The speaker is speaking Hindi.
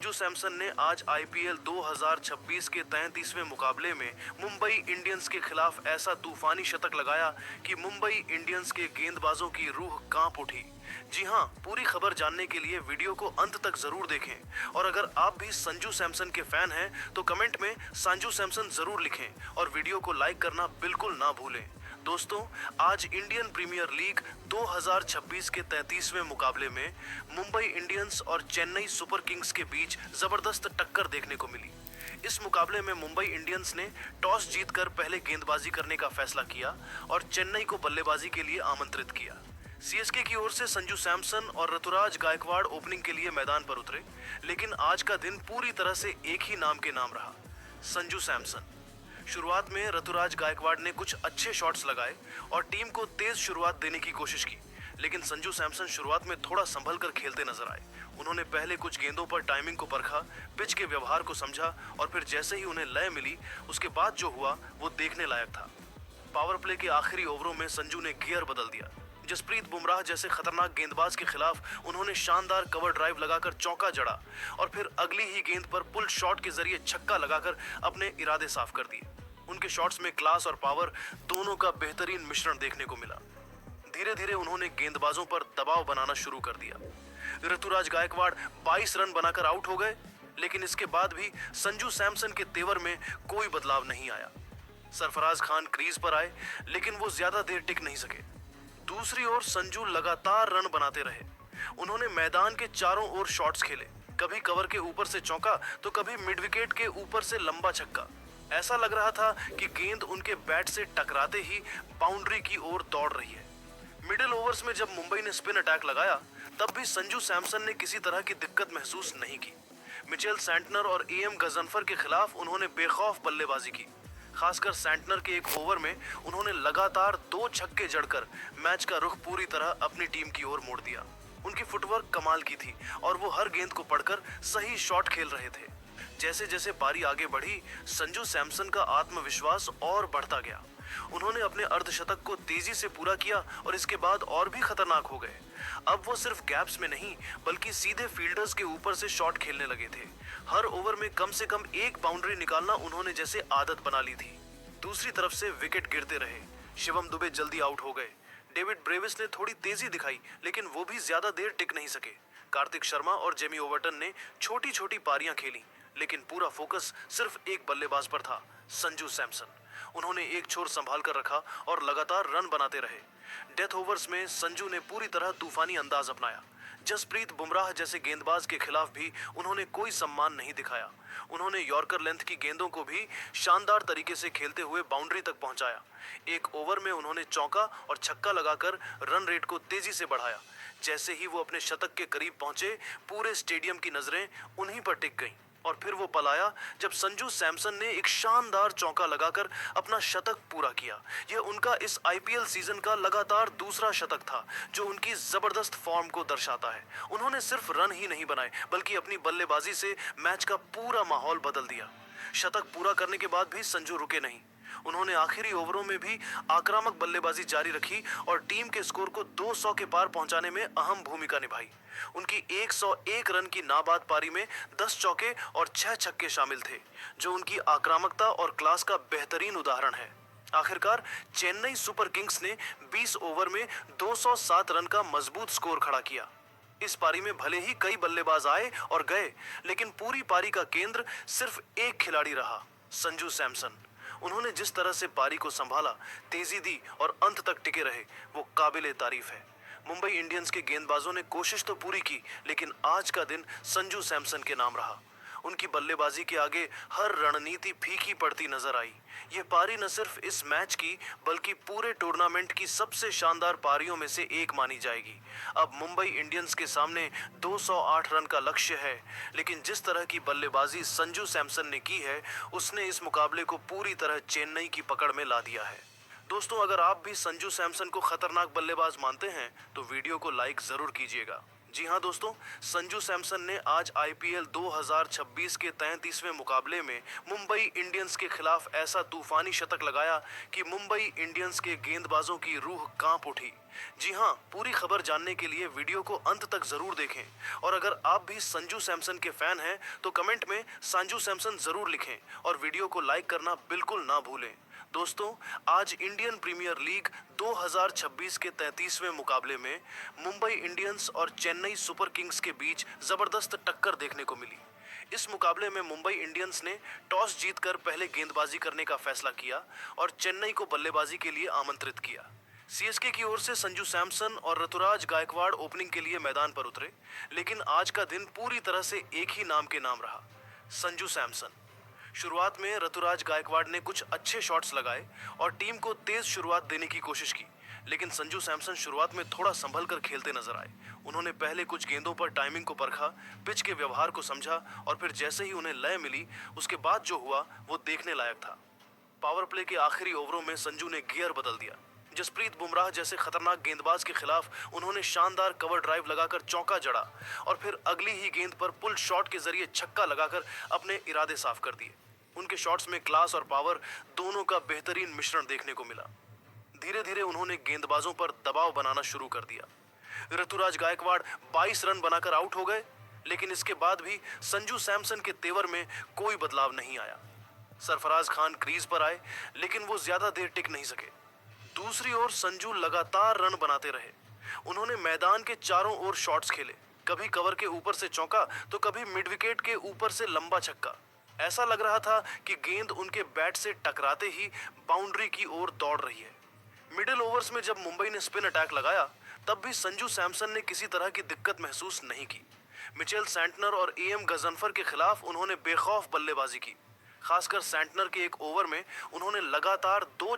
संजू सैमसन ने आज आईपीएल 2026 के 33वें मुकाबले में मुंबई इंडियंस के खिलाफ ऐसा तूफानी शतक लगाया कि मुंबई इंडियंस के गेंदबाजों की रूह कांप उठी। जी हां, पूरी खबर जानने के लिए वीडियो को अंत तक जरूर देखें और अगर आप भी संजू सैमसन के फैन हैं तो कमेंट में संजू सैमसन जरूर लिखें और वीडियो को लाइक करना बिल्कुल ना भूलें। दोस्तों, आज इंडियन प्रीमियर लीग 2026 के 33वें मुकाबले में मुंबई इंडियंस और चेन्नई सुपर किंग्स के बीच जबरदस्त टक्कर देखने को मिली। इस मुकाबले में मुंबई इंडियंस ने टॉस जीतकर पहले गेंदबाजी करने का फैसला किया और चेन्नई को बल्लेबाजी के लिए आमंत्रित किया। सीएसके की ओर से संजू सैमसन और ऋतुराज गायकवाड़ ओपनिंग के लिए मैदान पर उतरे, लेकिन आज का दिन पूरी तरह से एक ही नाम के नाम रहा, संजू सैमसन। शुरुआत में ऋतुराज गायकवाड़ ने कुछ अच्छे शॉट्स लगाए और टीम को तेज शुरुआत देने की कोशिश की, लेकिन संजू सैमसन शुरुआत में थोड़ा संभल कर खेलते नजर आए। उन्होंने पहले कुछ गेंदों पर टाइमिंग को परखा, पिच के व्यवहार को समझा और फिर जैसे ही उन्हें लय मिली उसके बाद जो हुआ वो देखने लायक था। पावर प्ले के आखिरी ओवरों में संजू ने गियर बदल दिया। जसप्रीत बुमराह जैसे खतरनाक गेंदबाज के खिलाफ उन्होंने शानदार कवर ड्राइव लगाकर चौका जड़ा और फिर अगली ही गेंद पर पुल शॉट के जरिए छक्का लगाकर अपने इरादे साफ कर दिए। उनके शॉट्स में क्लास और पावर दोनों का बेहतरीन मिश्रण देखने को मिला। धीरे धीरे उन्होंने गेंदबाजों पर दबाव बनाना शुरू कर दिया। ऋतुराज गायकवाड़ 22 रन बनाकर आउट हो गए, लेकिन इसके बाद भी संजू सैमसन के तेवर में कोई बदलाव नहीं आया। सरफराज खान क्रीज पर आए, लेकिन वो ज्यादा देर टिक नहीं सके। दूसरी ओर संजू लगातार रन बनाते रहे। उन्होंने मैदान के चारों ओर शॉट्स खेले, कभी कवर के ऊपर से चौका तो कभी मिड विकेट के ऊपर से लंबा छक्का। ऐसा लग रहा था कि गेंद उनके बैट से टकराते ही बाउंड्री की ओर दौड़ रही है। मिडिल ओवर्स में जब मुंबई ने स्पिन अटैक लगाया, तब भी संजू सैमसन ने किसी तरह की दिक्कत महसूस नहीं की। मिचेल सैंटनर और एएम गजनफर के खिलाफ उन्होंने बेखौफ बल्लेबाजी की। खासकर सैंटनर के एक ओवर में उन्होंने लगातार 2 छक्के जड़कर मैच का रुख पूरी तरह अपनी टीम की ओर मोड़ दिया। उनकी फुटवर्क कमाल की थी और वो हर गेंद को पढ़कर सही शॉट खेल रहे थे। जैसे जैसे पारी आगे बढ़ी, संजू सैमसन का आत्मविश्वास और बढ़ता गया। उन्होंने अपने अर्धशतक को तेजी से पूरा किया और इसके बाद और भी खतरनाक हो गए। अब वो सिर्फ गैप्स में नहीं बल्कि सीधे फील्डर्स के ऊपर से शॉट खेलने लगे थे। हर ओवर में कम से कम एक बाउंड्री निकालना उन्होंने जैसे आदत बना ली थी। दूसरी तरफ से विकेट गिरते रहे। शिवम दुबे जल्दी आउट हो गए। डेविड ब्रेविस ने थोड़ी तेजी दिखाई, लेकिन वो भी ज्यादा देर टिक नहीं सके। कार्तिक शर्मा और जेमी ओवर्टन ने छोटी छोटी पारियां खेली, लेकिन पूरा फोकस सिर्फ एक बल्लेबाज पर था, संजू सैमसन। उन्होंने एक छोर संभाल कर रखा और लगातार रन बनाते रहे। डेथ ओवर्स में संजू ने पूरी तरह तूफानी अंदाज अपनाया। जसप्रीत बुमराह जैसे गेंदबाज के खिलाफ भी उन्होंने कोई सम्मान नहीं दिखाया। उन्होंने यॉर्कर लेंथ की गेंदों को भी शानदार तरीके से खेलते हुए बाउंड्री तक पहुंचाया। एक ओवर में उन्होंने चौका और छक्का लगाकर रन रेट को तेजी से बढ़ाया। जैसे ही वो अपने शतक के करीब पहुंचे, पूरे स्टेडियम की नजरें उन्हीं पर टिक गईं। और फिर वो पल आया जब संजू सैमसन ने एक शानदार चौका लगाकर अपना शतक पूरा किया। यह उनका इस आईपीएल सीजन का लगातार दूसरा शतक था, जो उनकी जबरदस्त फॉर्म को दर्शाता है। उन्होंने सिर्फ रन ही नहीं बनाए, बल्कि अपनी बल्लेबाजी से मैच का पूरा माहौल बदल दिया। शतक पूरा करने के बाद भी संजू रुके नहीं। उन्होंने आखिरी ओवरों में भी आक्रामक बल्लेबाजी जारी रखी और टीम के स्कोर को 200 के पार पहुंचाने में अहम भूमिका निभाई। उनकी 101 रन की नाबाद पारी में 10 चौके और 6 छक्के शामिल थे, जो उनकी आक्रामकता और क्लास का बेहतरीन उदाहरण है। आखिरकार चेन्नई सुपर किंग्स ने 20 ओवर में 207 रन का मजबूत स्कोर खड़ा किया। इस पारी में भले ही कई बल्लेबाज आए और गए, लेकिन पूरी पारी का केंद्र सिर्फ एक खिलाड़ी रहा, संजू सैमसन। उन्होंने जिस तरह से पारी को संभाला, तेजी दी और अंत तक टिके रहे, वो काबिले तारीफ है। मुंबई इंडियंस के गेंदबाजों ने कोशिश तो पूरी की, लेकिन आज का दिन संजू सैमसन के नाम रहा। उनकी बल्लेबाजी के आगे हर रणनीति फीकी पड़ती नजर आई। ये पारी न सिर्फ इस मैच की बल्कि पूरे टूर्नामेंट की सबसे शानदार पारियों में से एक मानी जाएगी। अब मुंबई इंडियंस के सामने 208 रन का लक्ष्य है, लेकिन जिस तरह की बल्लेबाजी संजू सैमसन ने की है, उसने इस मुकाबले को पूरी तरह चेन्नई की पकड़ में ला दिया है। दोस्तों, अगर आप भी संजू सैमसन को खतरनाक बल्लेबाज मानते हैं तो वीडियो को लाइक जरूर कीजिएगा। जी हां दोस्तों, संजू सैमसन ने आज आईपीएल 2026 के 33वें मुकाबले में मुंबई इंडियंस के खिलाफ ऐसा तूफानी शतक लगाया कि मुंबई इंडियंस के गेंदबाजों की रूह कांप उठी। जी हां, पूरी खबर जानने के लिए वीडियो को अंत तक जरूर देखें और अगर आप भी संजू सैमसन के फैन हैं तो कमेंट में संजू सैमसन जरूर लिखें और वीडियो को लाइक करना बिल्कुल ना भूलें। दोस्तों, आज इंडियन प्रीमियर लीग 2026 के 33वें मुकाबले में मुंबई इंडियंस और चेन्नई सुपर किंग्स के बीच जबरदस्त टक्कर देखने को मिली। इस मुकाबले में मुंबई इंडियंस ने टॉस जीतकर पहले गेंदबाजी करने का फैसला किया और चेन्नई को बल्लेबाजी के लिए आमंत्रित किया। सीएसके की ओर से संजू सैमसन और ऋतुराज गायकवाड़ ओपनिंग के लिए मैदान पर उतरे, लेकिन आज का दिन पूरी तरह से एक ही नाम के नाम रहा, संजू सैमसन। शुरुआत में ऋतुराज गायकवाड़ ने कुछ अच्छे शॉट्स लगाए और टीम को तेज शुरुआत देने की कोशिश की, लेकिन संजू सैमसन शुरुआत में थोड़ा संभल कर खेलते नजर आए। उन्होंने पहले कुछ गेंदों पर टाइमिंग को परखा, पिच के व्यवहार को समझा और फिर जैसे ही उन्हें लय मिली, उसके बाद जो हुआ वो देखने लायक था। पावर प्ले के आखिरी ओवरों में संजू ने गियर बदल दिया। जसप्रीत बुमराह जैसे खतरनाक गेंदबाज के खिलाफ उन्होंने शानदार कवर ड्राइव लगाकर चौका जड़ा और फिर अगली ही गेंद पर पुल शॉट के जरिए छक्का लगाकर अपने इरादे साफ कर दिए। उनके शॉट्स में क्लास और पावर दोनों का बेहतरीन मिश्रण देखने को मिला। धीरे धीरे उन्होंने गेंदबाजों पर दबाव बनाना शुरू कर दिया। ऋतुराज गायकवाड़ 22 रन बनाकर आउट हो गए, लेकिन इसके बाद भी संजू सैमसन के तेवर में कोई बदलाव नहीं आया। सरफराज खान क्रीज पर आए, लेकिन वो ज्यादा देर टिक नहीं सके। दूसरी ओर संजू लगातार रन बनाते रहे। उन्होंने मैदान के चारों ओर शॉट्स खेले, कभी कवर के ऊपर से चौका तो कभी मिड विकेट के ऊपर से लंबा छक्का। ऐसा लग रहा था कि गेंद उनके बैट से टकराते ही बाउंड्री की ओर दौड़ रही है। मिडिल ओवर्स में जब मुंबई ने स्पिन अटैक लगाया, तब भी संजू सैमसन ने किसी तरह की दिक्कत महसूस नहीं की। मिचेल सैंटनर और एएम गजनफर के खिलाफ उन्होंने बेखौफ बल्लेबाजी की। खासकर सैंटनर के एक ओवर में उन्होंने लगातार 2